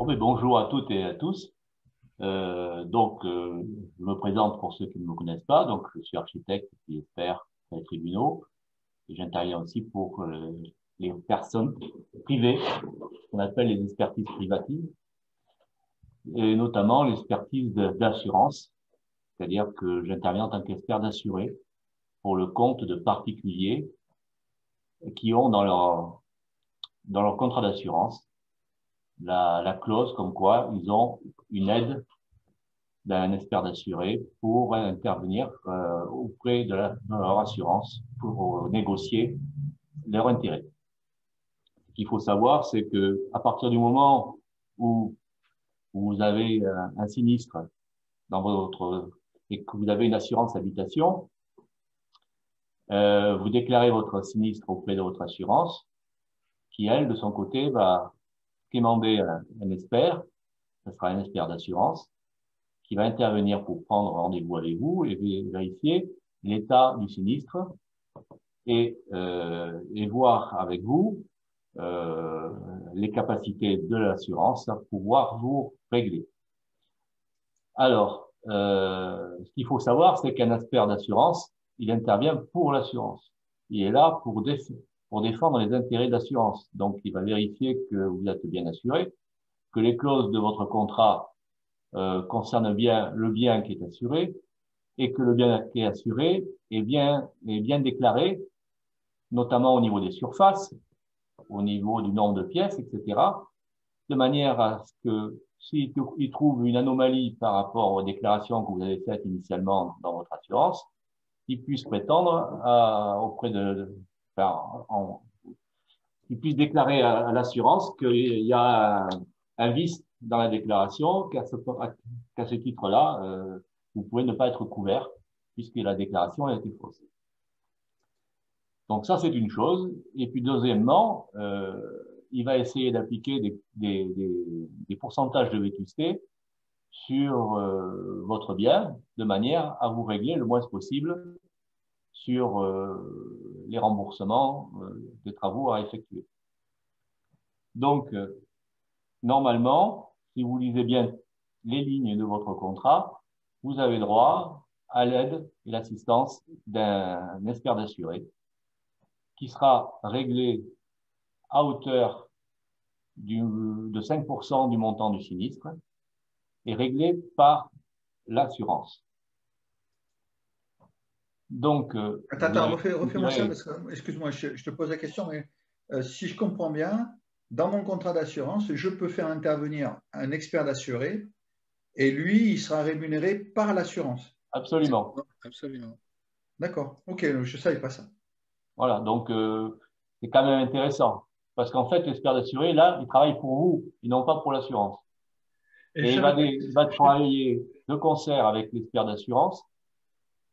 mais bonjour à toutes et à tous. Je me présente pour ceux qui ne me connaissent pas. Donc, je suis architecte et expert dans les tribunaux. Et j'interviens aussi pour les personnes privées, qu'on appelle les expertises privatives, et notamment l'expertise d'assurance. C'est-à-dire que j'interviens en tant qu'expert d'assuré pour le compte de particuliers qui ont dans leur contrat d'assurance la clause comme quoi ils ont une aide d'un expert d'assuré pour intervenir auprès de leur assurance pour négocier leur intérêt. Ce qu'il faut savoir, c'est que à partir du moment où vous avez un sinistre dans votre et que vous avez une assurance habitation, vous déclarez votre sinistre auprès de votre assurance, qui elle, de son côté, va quémander un expert, ce sera un expert d'assurance, qui va intervenir pour prendre rendez-vous avec vous et vérifier l'état du sinistre et voir avec vous les capacités de l'assurance à pouvoir vous régler. Alors, ce qu'il faut savoir, c'est qu'un expert d'assurance, il intervient pour l'assurance. Il est là pour défendre les intérêts de l'assurance. Donc, il va vérifier que vous êtes bien assuré, que les clauses de votre contrat concernent bien le bien qui est assuré et que le bien qui est assuré est bien déclaré, notamment au niveau des surfaces, au niveau du nombre de pièces, etc., de manière à ce que s'il trouve une anomalie par rapport aux déclarations que vous avez faites initialement dans votre assurance, il puisse prétendre il puisse déclarer à l'assurance qu'il y a un vice dans la déclaration, qu'à ce titre-là, vous pouvez ne pas être couvert puisque la déclaration a été fausse. Donc ça, c'est une chose. Et puis deuxièmement, il va essayer d'appliquer des pourcentages de vétusté sur votre bien de manière à vous régler le moins possible sur les remboursements des travaux à effectuer. Donc, normalement, si vous lisez bien les lignes de votre contrat, vous avez droit à l'aide et l'assistance d'un expert d'assuré qui sera réglé à hauteur de 5% du montant du sinistre et réglé par l'assurance. Donc, attends, refais-moi ça, parce que, excuse-moi, je te pose la question, mais si je comprends bien, dans mon contrat d'assurance, je peux faire intervenir un expert d'assuré et lui, il sera rémunéré par l'assurance. Absolument. Absolument. D'accord, ok, je ne savais pas ça. Voilà, donc c'est quand même intéressant, parce qu'en fait, l'expert d'assuré, là, il travaille pour vous, et non pas pour l'assurance. Et il va travailler de concert avec l'expert d'assurance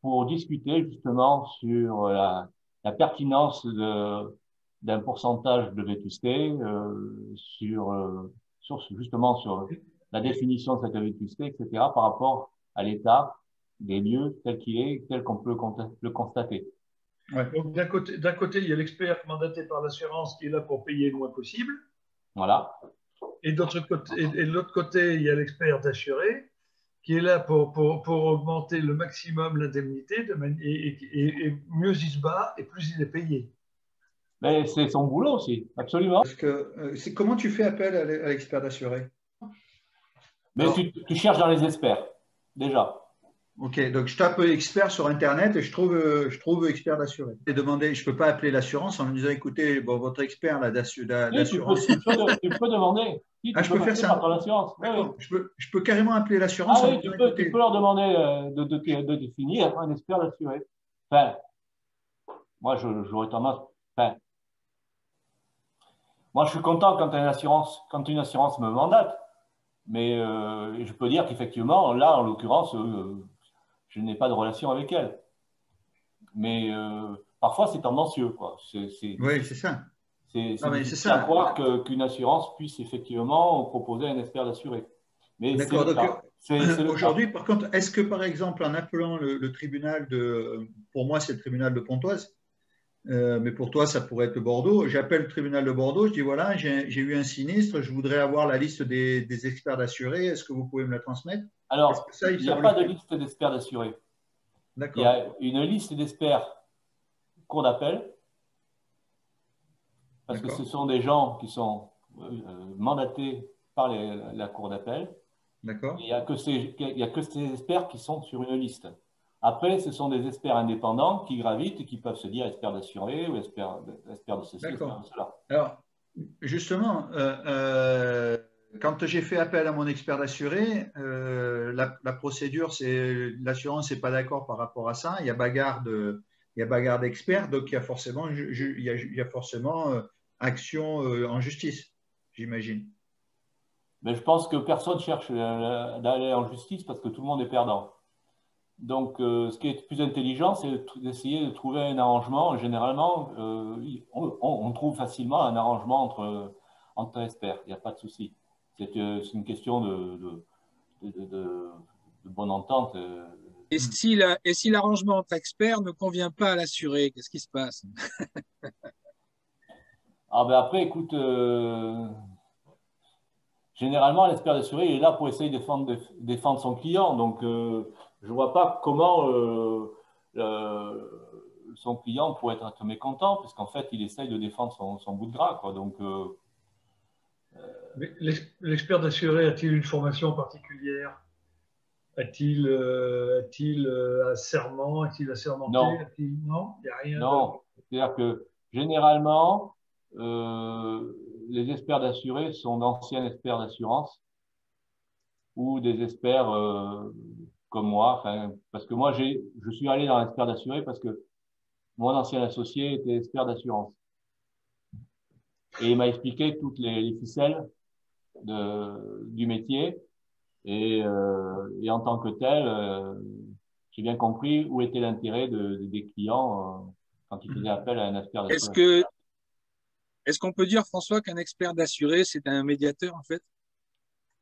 pour discuter justement sur la pertinence d'un pourcentage de vétusté, justement sur la définition de cette vétusté, etc., par rapport à l'état des lieux tel qu'il est, tel qu'on peut le constater. Ouais. Donc d'un côté, il y a l'expert mandaté par l'assurance qui est là pour payer le moins possible. Voilà. Et de l'autre côté, il y a l'expert d'assuré qui est là pour augmenter le maximum l'indemnité et mieux il se bat et plus il est payé. Mais c'est son boulot aussi, absolument. Parce que comment tu fais appel à l'expert d'assuré? Mais tu cherches dans les experts, déjà. Ok, donc je tape expert sur Internet et je trouve expert d'assuré. Et demander, je ne peux pas appeler l'assurance en me disant, écoutez, bon, votre expert d'assurance. Tu peux demander. Si, je peux faire ça. Oui. Je peux carrément appeler l'assurance. Ah oui, tu peux leur demander de définir un expert d'assuré. Enfin, moi, j'aurais tendance. Enfin, moi, je suis content quand une assurance me mandate. Mais je peux dire qu'effectivement, là, en l'occurrence, je n'ai pas de relation avec elle. Mais parfois, c'est tendancieux, quoi. Oui, c'est ça. C'est à croire qu'une assurance puisse effectivement proposer un expert d'assuré. Mais d'accord. Aujourd'hui, par contre, est-ce que, par exemple, en appelant le tribunal pour moi, c'est le tribunal de Pontoise, Mais pour toi, ça pourrait être Bordeaux. J'appelle le tribunal de Bordeaux, je dis voilà, j'ai eu un sinistre, je voudrais avoir la liste des experts d'assurés, est-ce que vous pouvez me la transmettre? Est-ce que Alors, ça, il n'y a savent le pas de faire? liste d'experts d'assurés. Il y D'accord, a une liste d'experts cour d'appel, parce que ce d'accord, sont des gens qui sont mandatés par la cour d'appel. d'accord, Il n'y a que ces experts qui sont sur une liste. Après, ce sont des experts indépendants qui gravitent et qui peuvent se dire experts d'assurés ou experts de ceci, experts d'accord. de cela. Alors, justement, quand j'ai fait appel à mon expert d'assuré, la procédure, c'est l'assurance n'est pas d'accord par rapport à ça. Il y a bagarre d'experts, donc il y a forcément, il y a forcément action en justice, j'imagine. Mais je pense que personne cherche d'aller en justice parce que tout le monde est perdant. Donc, ce qui est plus intelligent, c'est d'essayer de trouver un arrangement. Généralement, on trouve facilement un arrangement entre experts. Il n'y a pas de souci. C'est une question de bonne entente. Et si l'arrangement entre experts ne convient pas à l'assuré, qu'est-ce qui se passe? Ah ben après, écoute, généralement, l'expert d'assuré il est là pour essayer de défendre son client. Donc, je ne vois pas comment son client pourrait être mécontent, puisqu'en fait, il essaye de défendre son bout de gras, quoi. Donc, Mais l'expert d'assuré a-t-il une formation particulière? A-t-il un serment? Est-il assermenté? non, Non, il n'y a rien de. non. C'est-à-dire que généralement, les experts d'assurés sont d'anciens experts d'assurance ou des experts comme moi. Enfin, parce que moi, je suis allé dans l'expert d'assuré parce que mon ancien associé était expert d'assurance. Et il m'a expliqué toutes les ficelles du métier. Et en tant que tel, j'ai bien compris où était l'intérêt des clients quand ils faisaient appel à un expert Est-ce d'assurance. que, est-ce qu'on peut dire, François, qu'un expert d'assuré, c'est un médiateur, en fait?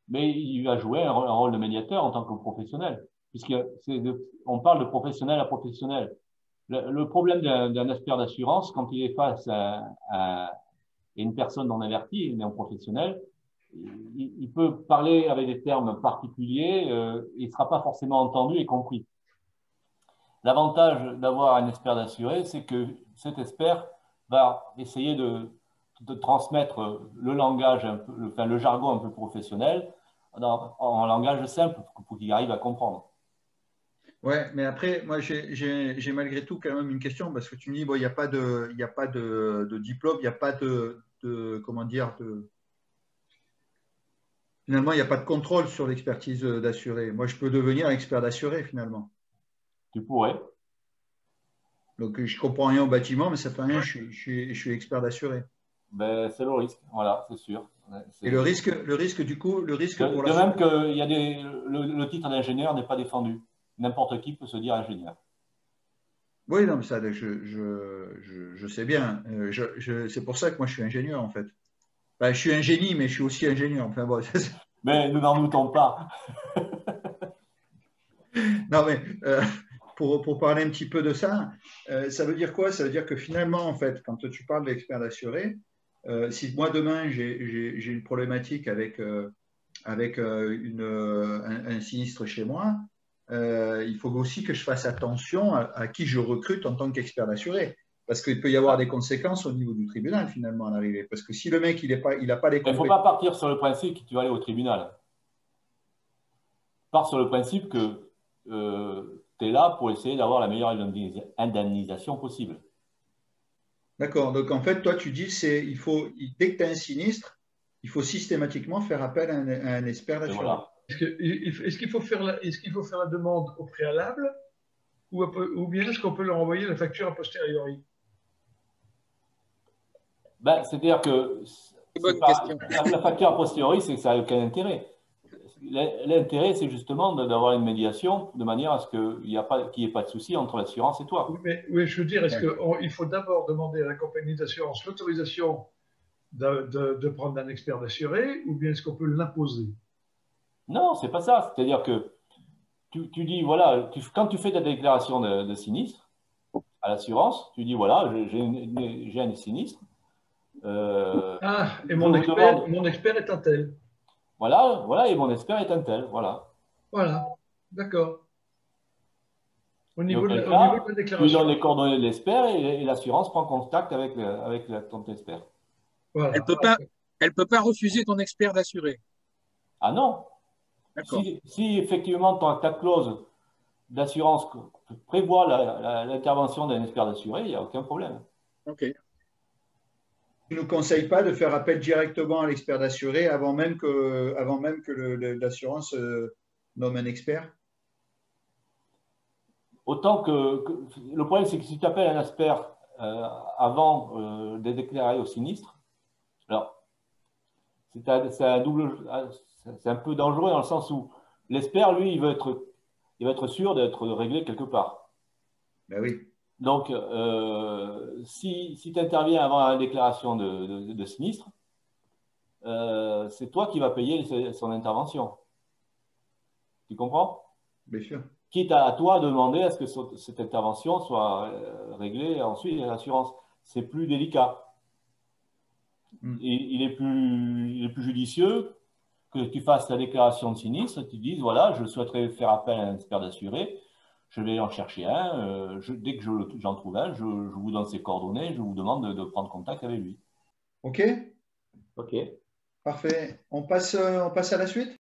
Mais il va jouer un rôle de médiateur en tant que professionnel, puisque on parle de professionnel à professionnel. Le problème d'un expert d'assurance, quand il est face à une personne non avertie, un professionnel, il peut parler avec des termes particuliers, il ne sera pas forcément entendu et compris. L'avantage d'avoir un expert d'assuré, c'est que cet expert va essayer de transmettre le langage, enfin, le jargon un peu professionnel en langage simple pour qu'il arrive à comprendre. Ouais, mais après, moi, j'ai malgré tout quand même une question parce que tu me dis, bon, il n'y a pas il y a pas de diplôme, il n'y a pas comment dire, finalement, il n'y a pas de contrôle sur l'expertise d'assuré. Moi, je peux devenir expert d'assuré finalement. Tu pourrais. Donc, je comprends rien au bâtiment, mais ça fait rien, je suis expert d'assuré. Ben, c'est le risque, voilà, c'est sûr. Et le risque du coup, le risque pour De même l'assurance. que le titre d'ingénieur n'est pas défendu. N'importe qui peut se dire ingénieur. Oui, non, mais ça, je sais bien. C'est pour ça que moi, je suis ingénieur en fait. Enfin, je suis un génie, mais je suis aussi ingénieur. Enfin, bon, Mais nous n'en doutons pas. non, mais pour parler un petit peu de ça, ça veut dire quoi? Ça veut dire que finalement, en fait, quand tu parles d'expert d'assuré, si moi demain j'ai une problématique avec, un sinistre chez moi, il faut aussi que je fasse attention à qui je recrute en tant qu'expert d'assuré. Parce qu'il peut y avoir des conséquences au niveau du tribunal finalement à l'arrivée. Parce que si le mec il n'a pas les Il ne faut compétences. pas partir sur le principe que tu vas aller au tribunal. Pars sur le principe que tu es là pour essayer d'avoir la meilleure indemnisation possible. D'accord. Donc en fait, toi tu dis dès que tu as un sinistre, il faut systématiquement faire appel à un expert Et d'assurance. voilà. Est-ce qu'il faut faire la demande au préalable ou bien est-ce qu'on peut leur envoyer la facture a posteriori? Ben, c'est-à-dire que Bonne question. la facture a posteriori, c'est que ça n'a aucun intérêt. L'intérêt, c'est justement d'avoir une médiation de manière à ce qu'il n'y ait pas de souci entre l'assurance et toi. Oui, je veux dire, est-ce qu'il faut d'abord demander à la compagnie d'assurance l'autorisation de prendre un expert d'assuré ou bien est-ce qu'on peut l'imposer? Non, c'est pas ça. C'est-à-dire que tu dis, voilà, quand tu fais ta déclaration de sinistre, à l'assurance, tu dis voilà, j'ai un sinistre. Et je vous demande, mon expert est un tel. voilà, et mon expert est un tel, voilà. Voilà, d'accord. Au Et niveau de auquel au niveau de cas, la tu déclaration. donnes les coordonnées de l'expert et l'assurance prend contact avec ton expert. Voilà. Elle peut pas refuser ton expert d'assurer. Ah non, D'accord. si effectivement ta clause d'assurance prévoit l'intervention d'un expert d'assuré, il n'y a aucun problème. Ok. Tu ne nous conseilles pas de faire appel directement à l'expert d'assuré avant même que l'assurance nomme un expert? Autant le problème, c'est que si tu appelles un expert avant de déclarer au sinistre, alors c'est un peu dangereux dans le sens où l'expert, lui, il va être sûr d'être réglé quelque part. Ben oui. Donc, si tu interviens avant la déclaration de sinistre, c'est toi qui vas payer son intervention. Tu comprends? Bien sûr. Quitte à toi demander à ce que cette intervention soit réglée ensuite à l'assurance. C'est plus délicat. Et il est plus judicieux que tu fasses ta déclaration de sinistre, tu dises, voilà, je souhaiterais faire appel à un expert d'assuré, je vais en chercher un, dès que j'en trouve un, je vous donne ses coordonnées, je vous demande de prendre contact avec lui. OK? OK. Parfait. On passe à la suite?